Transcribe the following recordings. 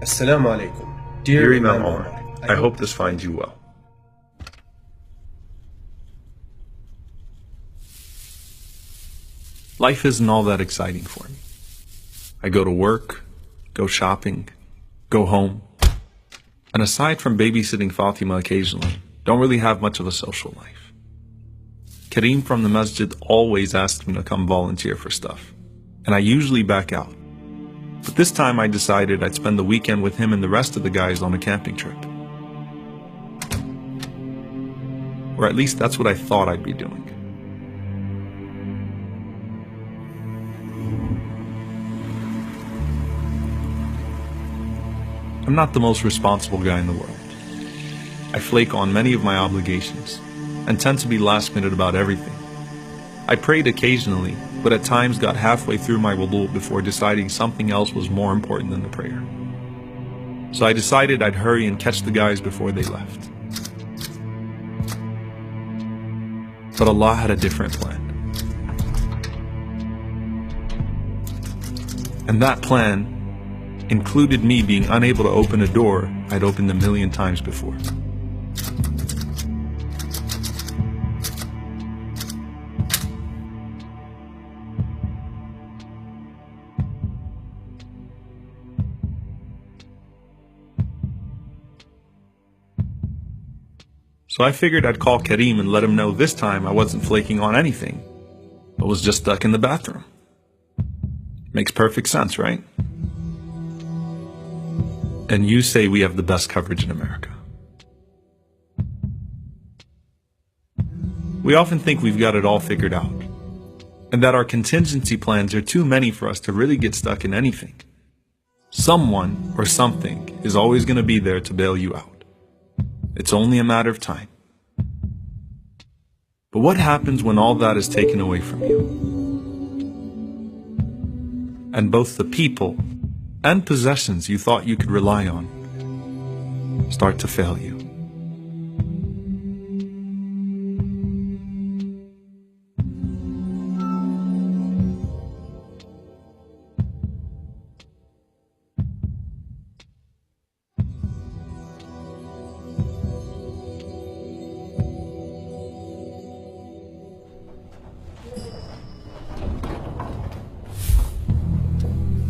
Assalamu alaikum. Dear Imam Omar, I hope this finds you well. Life isn't all that exciting for me. I go to work, go shopping, go home, and aside from babysitting Fatima occasionally, don't really have much of a social life. Kareem from the masjid always asks me to come volunteer for stuff, and I usually back out. But this time I decided I'd spend the weekend with him and the rest of the guys on a camping trip. Or at least that's what I thought I'd be doing. I'm not the most responsible guy in the world. I flake on many of my obligations and tend to be last minute about everything. I prayed occasionally, but at times got halfway through my wudu before deciding something else was more important than the prayer. So I decided I'd hurry and catch the guys before they left. But Allah had a different plan. And that plan included me being unable to open a door I'd opened a million times before. So I figured I'd call Kareem and let him know this time I wasn't flaking on anything, but was just stuck in the bathroom. Makes perfect sense, right? And you say we have the best coverage in America. We often think we've got it all figured out, and that our contingency plans are too many for us to really get stuck in anything. Someone or something is always going to be there to bail you out. It's only a matter of time. But what happens when all that is taken away from you? And both the people and possessions you thought you could rely on start to fail you.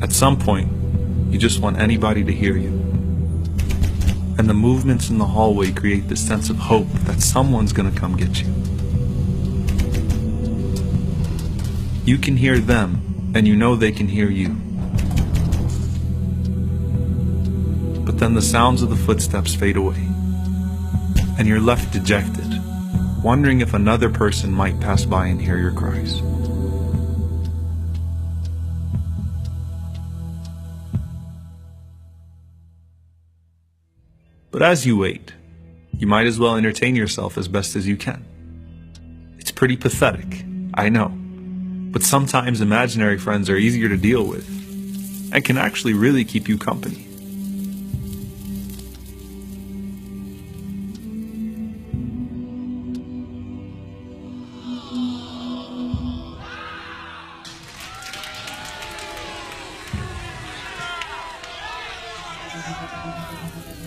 At some point, you just want anybody to hear you. And the movements in the hallway create this sense of hope that someone's gonna come get you. You can hear them, and you know they can hear you. But then the sounds of the footsteps fade away, and you're left dejected, wondering if another person might pass by and hear your cries. But as you wait, you might as well entertain yourself as best as you can. It's pretty pathetic, I know, but sometimes imaginary friends are easier to deal with and can actually really keep you company.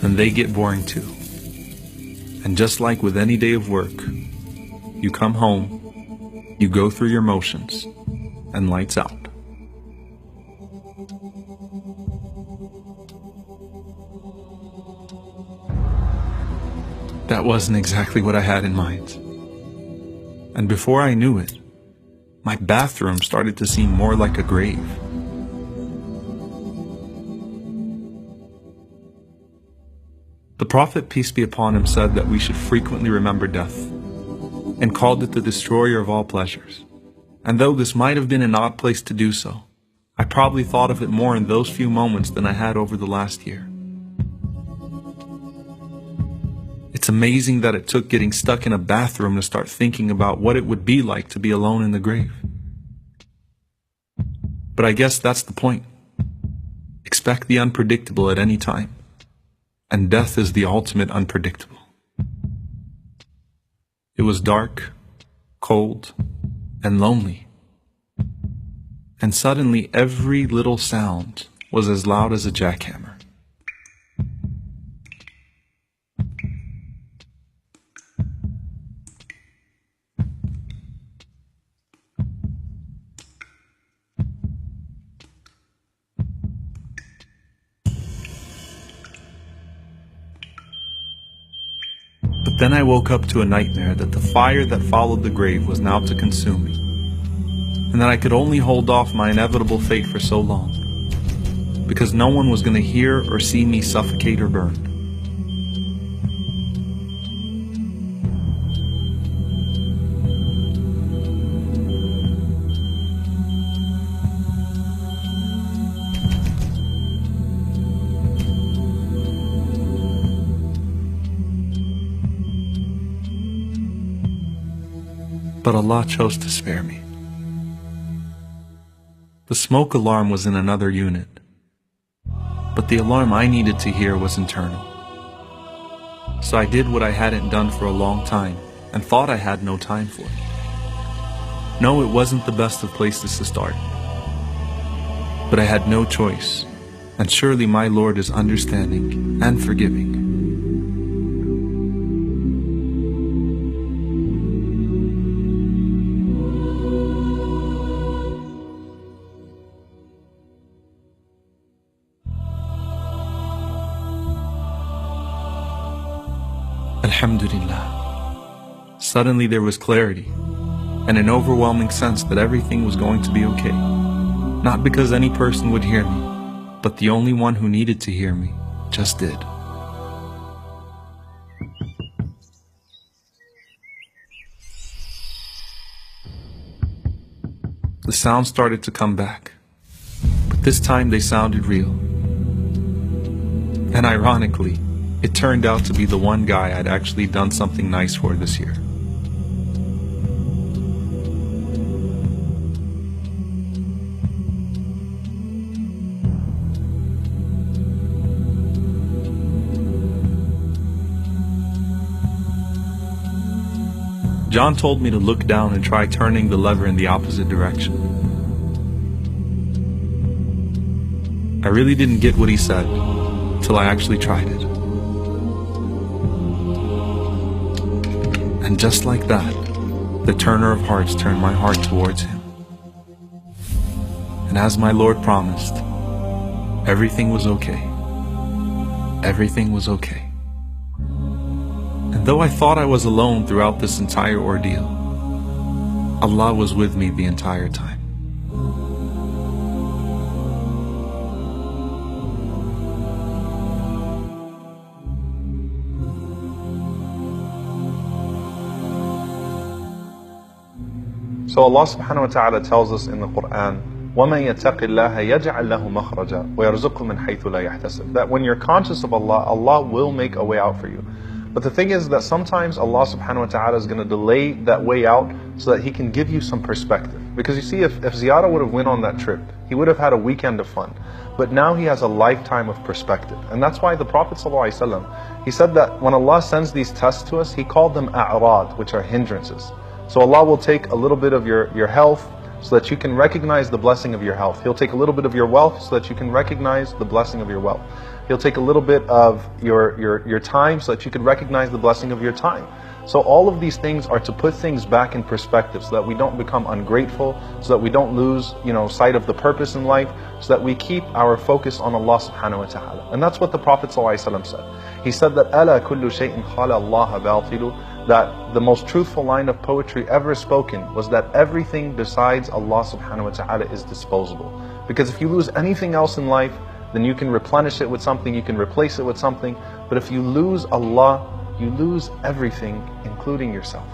And they get boring too. And just like with any day of work, you come home, you go through your motions, and lights out. That wasn't exactly what I had in mind. And before I knew it, my bathroom started to seem more like a grave. The Prophet, peace be upon him, said that we should frequently remember death, and called it the destroyer of all pleasures. And though this might have been an odd place to do so, I probably thought of it more in those few moments than I had over the last year. It's amazing that it took getting stuck in a bathroom to start thinking about what it would be like to be alone in the grave. But I guess that's the point. Expect the unpredictable at any time. And death is the ultimate unpredictable. It was dark, cold, and lonely. And suddenly every little sound was as loud as a jackhammer. But then I woke up to a nightmare that the fire that followed the grave was now to consume me, and that I could only hold off my inevitable fate for so long, because no one was going to hear or see me suffocate or burn. But Allah chose to spare me. The smoke alarm was in another unit, but the alarm I needed to hear was internal. So I did what I hadn't done for a long time and thought I had no time for. No, it wasn't the best of places to start, but I had no choice, and surely my Lord is understanding and forgiving. Alhamdulillah. Suddenly there was clarity and an overwhelming sense that everything was going to be okay. Not because any person would hear me, but the only one who needed to hear me just did. The sounds started to come back, but this time they sounded real. And ironically, it turned out to be the one guy I'd actually done something nice for this year. John told me to look down and try turning the lever in the opposite direction. I really didn't get what he said till I actually tried it. And just like that, the turner of hearts turned my heart towards him. And as my Lord promised, everything was okay. Everything was okay. And though I thought I was alone throughout this entire ordeal, Allah was with me the entire time. So Allah subhanahu wa ta'ala tells us in the Quran, وَمَن يَتَّقِ اللَّهَ يَجْعَلْ لَهُ مَخْرَجًا وَيَرْزُقْهُ مِنْ حَيْثُ لَا يَحْتَسِبُ. That when you're conscious of Allah, Allah will make a way out for you. But the thing is that sometimes Allah subhanahu wa ta'ala is going to delay that way out so that He can give you some perspective. Because you see, if Ziyara would have went on that trip, he would have had a weekend of fun. But now he has a lifetime of perspective. And that's why the Prophet ﷺ, he said that when Allah sends these tests to us, He called them a'rad, which are hindrances. So Allah will take a little bit of your health so that you can recognize the blessing of your health. He'll take a little bit of your wealth so that you can recognize the blessing of your wealth. He'll take a little bit of your time so that you can recognize the blessing of your time. So all of these things are to put things back in perspective so that we don't become ungrateful, so that we don't lose sight of the purpose in life, so that we keep our focus on Allah subhanahu wa ta'ala. And that's what the Prophet ﷺ said. He said that أَلَا كُلُّ شَيْءٍ خَالَ اللَّهَ بَاطِلُ, that the most truthful line of poetry ever spoken was that everything besides Allah subhanahu wa ta'ala is disposable. Because if you lose anything else in life, then you can replenish it with something, you can replace it with something. But if you lose Allah, you lose everything, including yourself.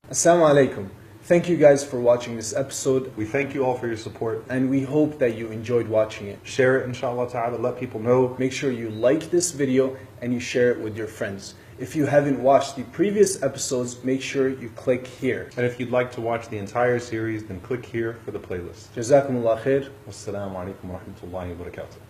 Assalamu alaikum. Thank you guys for watching this episode. We thank you all for your support. And we hope that you enjoyed watching it. Share it, inshallah ta'ala, let people know. Make sure you like this video and you share it with your friends. If you haven't watched the previous episodes, make sure you click here. And if you'd like to watch the entire series, then click here for the playlist. Jazakumullah khair. Wassalamu alaikum wa rahmatullahi wa barakatuh.